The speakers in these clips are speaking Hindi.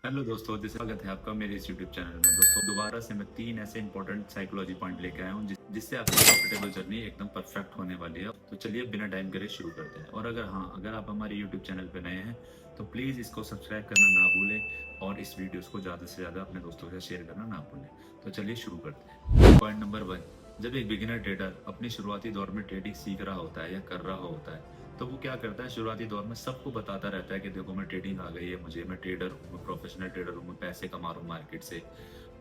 हेलो दोस्तों, स्वागत है आपका मेरे इस यूट्यूब चैनल में। दोस्तों दोबारा से मैं 3 ऐसे इंपॉर्टेंट साइकोलॉजी पॉइंट लेके आया हूँ जिससे आपकी प्रॉफिटेबल जर्नी एकदम परफेक्ट होने वाली है। तो चलिए बिना टाइम करे शुरू करते हैं। और अगर आप हमारे यूट्यूब चैनल पे नए हैं तो प्लीज़ इसको सब्सक्राइब करना ना भूलें और इस वीडियोस को ज़्यादा से ज़्यादा अपने दोस्तों के साथ शेयर करना ना भूलें। तो चलिए शुरू करते हैं। पॉइंट नंबर 1, जब एक बिगिनर ट्रेडर अपनी शुरुआती दौर में ट्रेडिंग सीख रहा होता है या कर रहा होता है तो वो क्या करता है, शुरुआती दौर में सबको बताता रहता है कि देखो मैं ट्रेडिंग आ गई है मुझे, मैं ट्रेडर हूँ, मैं प्रोफेशनल ट्रेडर हूँ, मैं पैसे कमा रहा हूँ मार्केट से।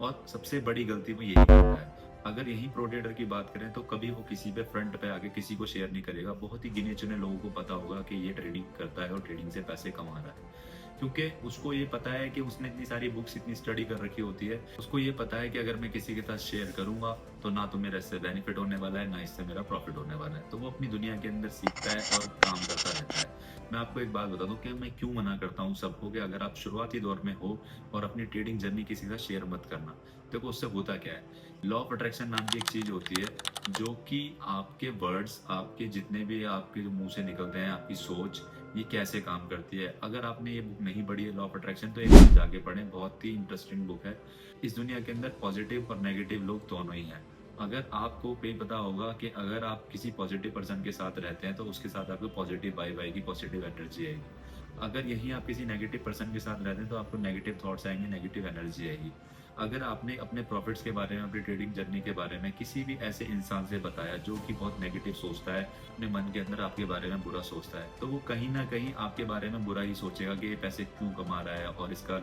और सबसे बड़ी गलती वो यही करता है। अगर यही प्रो ट्रेडर की बात करें तो कभी वो किसी पे फ्रंट पे आके किसी को शेयर नहीं करेगा। बहुत ही गिने चुने लोगों को पता होगा कि ये ट्रेडिंग करता है और ट्रेडिंग से पैसे कमा रहा है, क्योंकि उसको ये पता है कि उसने इतनी सारी बुक्स इतनी स्टडी कर रखी होती है। उसको ये पता है कि अगर मैं किसी के साथ शेयर करूंगा तो ना तो मेरा इससे बेनिफिट होने वाला है ना इससे मेरा प्रॉफिट होने वाला है। तो वो अपनी दुनिया के अंदर सीखता है और काम करता रहता है। मैं आपको एक बात बता दूं कि मैं क्यों मना करता हूँ सबको कि अगर आप शुरुआती दौर में हो और अपनी ट्रेडिंग जर्नी किसी के साथ शेयर मत करना। देखो उससे होता क्या है, लॉ ऑफ अट्रैक्शन नाम की एक चीज होती है जो कि आपके वर्ड्स, आपके जितने भी आपके जो मुंह से निकलते हैं, आपकी सोच, ये कैसे काम करती है। अगर आपने ये बुक नहीं पढ़ी है लॉ ऑफ अट्रैक्शन तो एक बार जाके पढ़ें, बहुत ही इंटरेस्टिंग बुक है। इस दुनिया के अंदर पॉजिटिव और नेगेटिव लोग दोनों ही हैं। अगर आपको पे पता होगा कि अगर आप किसी पॉजिटिव पर्सन के साथ रहते हैं तो उसके साथ आपको पॉजिटिव वाइब आएगी, पॉजिटिव एनर्जी आएगी। अगर यही आप किसी नेगेटिव पर्सन के साथ रहते हैं तो आपको नेगेटिव थॉट्स आएंगे, नेगेटिव एनर्जी आएगी। अगर आपने अपने प्रॉफिट्स के बारे में, अपनी ट्रेडिंग जर्नी के बारे में किसी भी ऐसे इंसान से बताया जो कि बहुत नेगेटिव सोचता है, अपने मन के अंदर आपके बारे में बुरा सोचता है, तो वो कहीं ना कहीं आपके बारे में बुरा ही सोचेगा कि ये पैसे क्यों कमा रहा है और इसका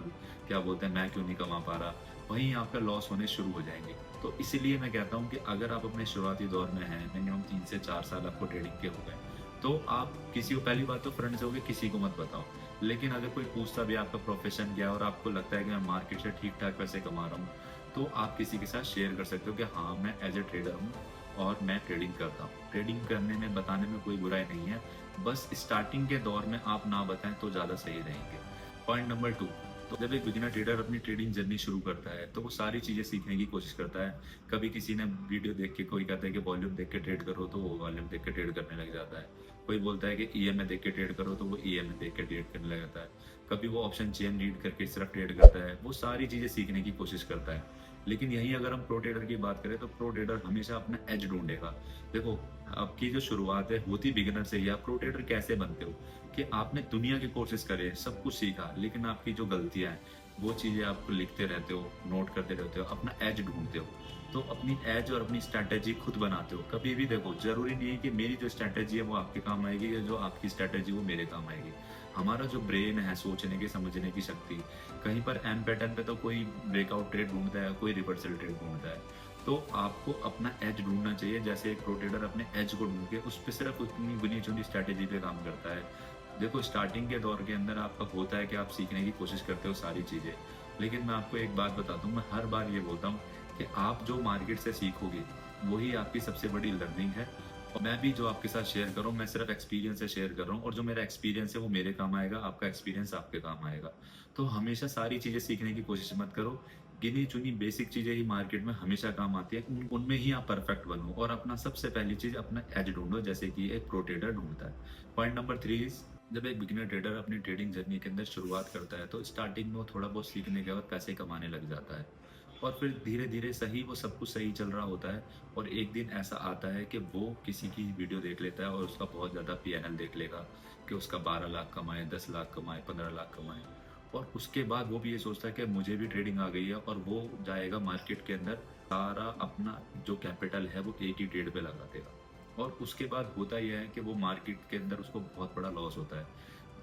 क्या बोलते हैं मैं क्यों नहीं कमा पा रहा। वहीं आपका लॉस होने शुरू हो जाएंगे। तो इसीलिए मैं कहता हूँ कि अगर आप अपने शुरुआती दौर में हैं, मिनिमम 3 से 4 साल आपको ट्रेडिंग के हो गए, तो आप किसी को, पहली बात तो फ्रेंड से हो गए, किसी को मत बताओ। लेकिन अगर कोई पूछता भी आपका प्रोफेशन क्या है और आपको लगता है कि मैं मार्केट से ठीक ठाक पैसे कमा रहा हूँ, तो आप किसी के साथ शेयर कर सकते हो कि हाँ मैं एज ए ट्रेडर हूँ और मैं ट्रेडिंग करता हूँ। ट्रेडिंग करने में, बताने में कोई बुराई नहीं है। बस स्टार्टिंग के दौर में आप ना बताएं तो ज़्यादा सही रहेंगे। पॉइंट नंबर 2, तो जब एक बिगिनर ट्रेडर अपनी ट्रेडिंग जर्नी शुरू करता है तो वो सारी चीज़ें सीखने की कोशिश करता है। कभी किसी ने वीडियो देख के, कोई कहता है कि वॉल्यूम देख के ट्रेड करो तो वो वॉल्यूम देख के ट्रेड करने लग जाता है। कोई बोलता है कि ईएमए देख के ट्रेड करो तो वो ईएमए देख के ट्रेड करने लग जाता है। कभी वो ऑप्शन चेन रीड करके सिर्फ ट्रेड करता है। वो सारी चीज़ें सीखने की कोशिश करता है। लेकिन यही अगर हम प्रो ट्रेडर की बात करें तो प्रो ट्रेडर हमेशा अपना एज ढूंढेगा। देखो, आपकी जो शुरुआत है होती बिगिनर से ही। आप प्रो ट्रेडर कैसे बनते हो कि आपने दुनिया के कोर्सेज करे, सब कुछ सीखा, लेकिन आपकी जो गलतियां हैं वो चीज़ें आप लिखते रहते हो, नोट करते रहते हो, अपना एज ढूंढते हो। तो अपनी एज और अपनी स्ट्रैटेजी खुद बनाते हो। कभी भी देखो, जरूरी नहीं है कि मेरी जो स्ट्रैटेजी है वो आपके काम आएगी या जो आपकी स्ट्रैटेजी वो मेरे काम आएगी। हमारा जो ब्रेन है, सोचने की, समझने की शक्ति, कहीं पर एम पैटर्न पे तो कोई ब्रेकआउट ट्रेड ढूंढता है, कोई रिवर्सल ट्रेड ढूंढता है। तो आपको अपना एज ढूंढना चाहिए। जैसे एक प्रो ट्रेडर अपने एज को ढूंढ के उस पर सिर्फ उतनी बुनी चुनी स्ट्रैटेजी पे काम करता है। देखो, स्टार्टिंग के दौर के अंदर आपका होता है कि आप सीखने की कोशिश करते हो सारी चीज़ें। लेकिन मैं आपको एक बात बताता हूँ, मैं हर बार ये बोलता हूँ कि आप जो मार्केट से सीखोगे वही आपकी सबसे बड़ी लर्निंग है। और मैं भी जो आपके साथ शेयर कर रहा हूँ, मैं सिर्फ एक्सपीरियंस से शेयर कर रहा हूँ और जो मेरा एक्सपीरियंस है वो मेरे काम आएगा, आपका एक्सपीरियंस आपके काम आएगा। तो हमेशा सारी चीज़ें सीखने की कोशिश मत करो। गिनी चुनी बेसिक चीज़ें ही मार्केट में हमेशा काम आती है, उनमें ही आप परफेक्ट बनो और अपना सबसे पहली चीज़ अपना एज ढूंढो, जैसे कि एक प्रो ट्रेडर ढूंढता है। पॉइंट नंबर 3, जब एक बिगिनर ट्रेडर अपनी ट्रेडिंग जर्नी के अंदर शुरुआत करता है तो स्टार्टिंग में वो थोड़ा बहुत सीखने के बाद पैसे कमाने लग जाता है। और फिर धीरे धीरे सही, वो सब कुछ सही चल रहा होता है और एक दिन ऐसा आता है कि वो किसी की वीडियो देख लेता है और उसका बहुत ज़्यादा पीएनएल देख लेगा कि उसका 12 लाख कमाए, 10 लाख कमाए, 15 लाख कमाए। और उसके बाद वो भी ये सोचता है कि मुझे भी ट्रेडिंग आ गई है और वो जाएगा मार्केट के अंदर, सारा अपना जो कैपिटल है वो एक ही ट्रेड पे लगा देगा। और उसके बाद होता यह है कि वो मार्केट के अंदर उसको बहुत बड़ा लॉस होता है।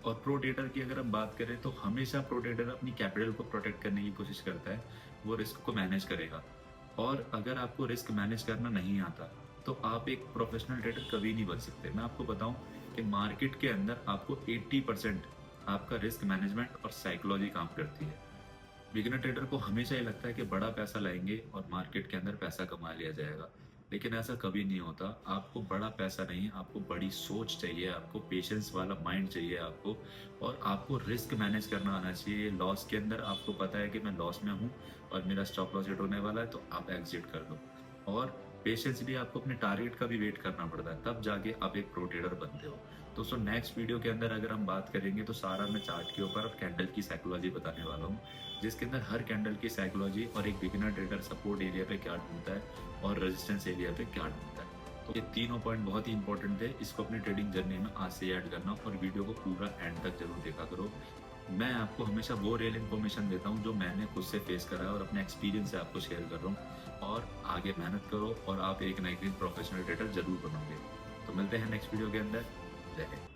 और प्रो ट्रेडर की अगर हम बात करें तो हमेशा प्रो ट्रेडर अपनी कैपिटल को प्रोटेक्ट करने की कोशिश करता है। वो रिस्क को मैनेज करेगा। और अगर आपको रिस्क मैनेज करना नहीं आता तो आप एक प्रोफेशनल ट्रेडर कभी नहीं बन सकते। मैं आपको बताऊं कि मार्केट के अंदर आपको 80% आपका रिस्क मैनेजमेंट और साइकोलॉजी काम करती है। बिगिनर ट्रेडर को हमेशा ये लगता है कि बड़ा पैसा लाएंगे और मार्केट के अंदर पैसा कमा लिया जाएगा। लेकिन ऐसा कभी नहीं होता। आपको बड़ा पैसा नहीं, आपको बड़ी सोच चाहिए, आपको पेशेंस वाला माइंड चाहिए आपको। और आपको रिस्क मैनेज करना आना चाहिए। लॉस के अंदर आपको पता है कि मैं लॉस में हूँ और मेरा स्टॉप लॉस हिट होने वाला है तो आप एग्जिट कर दो। और पेशेंस भी, आपको अपने टारगेट का भी वेट करना पड़ता है, तब जाके आप एक प्रो ट्रेडर बनते हो। दोस्तों नेक्स्ट वीडियो के अंदर अगर हम बात करेंगे तो सारा मैं चार्ट के ऊपर कैंडल की साइकोलॉजी बताने वाला हूँ, जिसके अंदर हर कैंडल की साइकोलॉजी और एक बिगिनर ट्रेडर सपोर्ट एरिया पे क्या ढूंढता है और रेजिस्टेंस एरिया पे क्या ढूंढता है। तो ये तीनों पॉइंट बहुत ही इंपॉर्टेंट थे, इसको अपनी ट्रेडिंग जर्नी में आज से ऐड करना और वीडियो को पूरा एंड तक जरूर देखा करो। मैं आपको हमेशा वो रियल इन्फॉर्मेशन देता हूँ जो मैंने खुद से फेस करा है और अपने एक्सपीरियंस से आपको शेयर कर रहा हूँ। और आगे मेहनत करो और आप एक ना एक दिन प्रोफेशनल ट्रेडर जरूर बनोगे। तो मिलते हैं नेक्स्ट वीडियो के अंदर। जय हिंद।